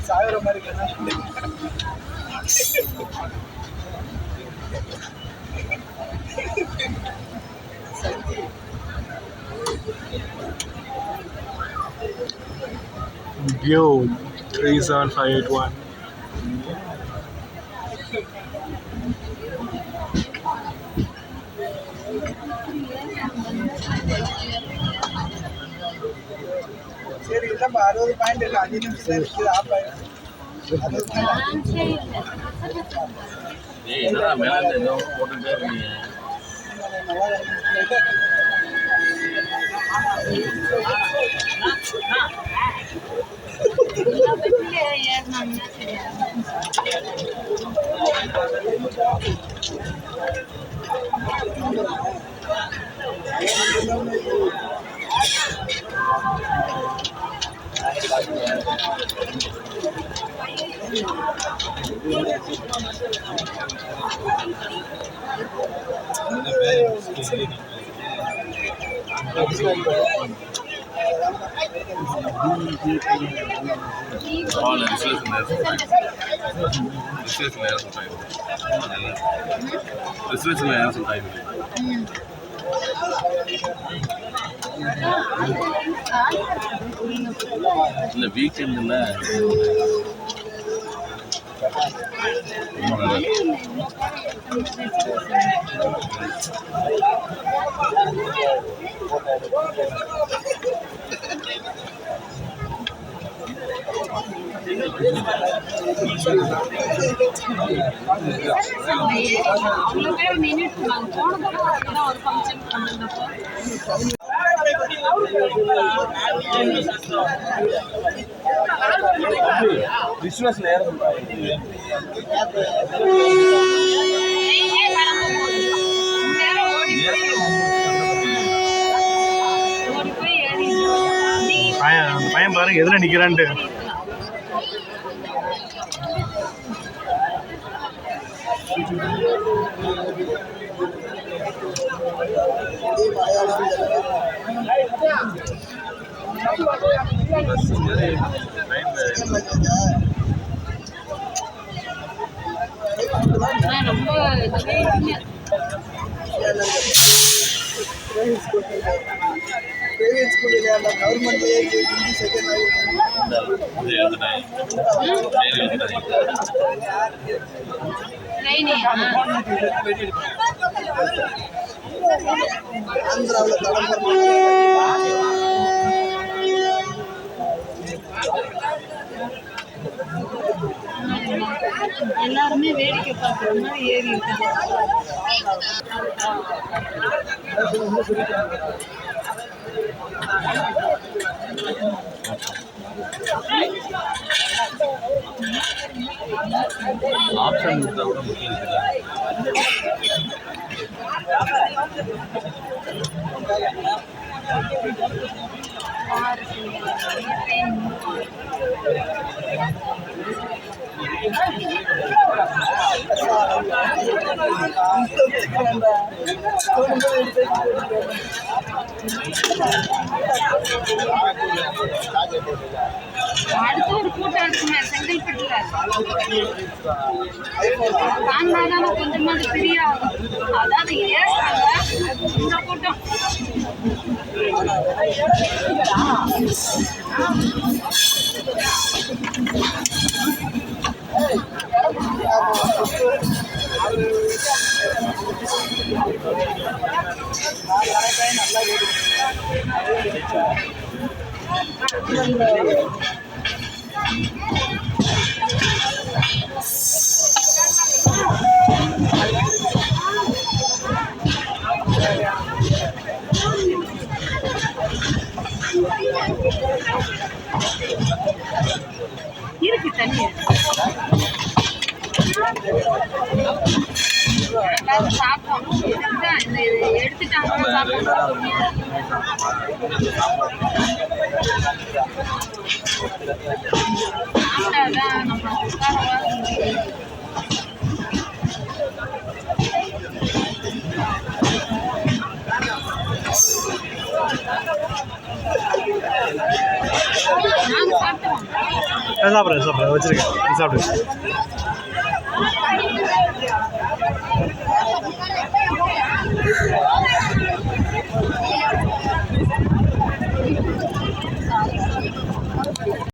சாகுற மாதிரி View 37581. சரி இல்லப்பா 60 பாயிண்ட் இருக்கு 5 நிமிஷம் இருக்குது ஆஃப் ஆயிடும். என்னடா மேல ஏதோ போட்டுட்டே இருக்கீங்க. இல்ல வீக்கெண்ட்ல அவ்வளோ பேர் நின்றுட்டு இருந்தாங்க. போன தடவை ஒரு ஃபங்க்ஷன் பண்ணிருந்தப்போ பிசினஸ்ல ஏறதுப்பா. அந்த பையன் பாருங்க எதுல நிக்கிறான்ட்டு. ரொம்ப பிரைவேட் ஸ்கூல்ல அந்த கவர்மெண்ட்லயே ஹிந்தி செகண்ட் ஆந்திராவில் எல்லாருமே வேடிக்கை பார்க்குற மாதிரி ஏறி இருக்காங்க. ஆப்ஷன் கொடுத்தா கூட முக்கியம் அடுத்து ஒரு கூட்டம் இருக்குமே செங்கல்பட்டுல தாண்டாதான கொஞ்சமாவது பெரிய அதாவது ஏறாங்க இந்த கூட்டம். இருக்கு தண்ணி சாப்பிட்டோம் இந்த எடுத்துட்டாங்கன்னா சாப்பிடுவோம் சாப்பிட்டாதான் நம்ம உட்காரவா நாங்கள் சாப்பிடுவோம் சாப்பிட்றேன் வச்சிருக்கேன் சாப்பிடு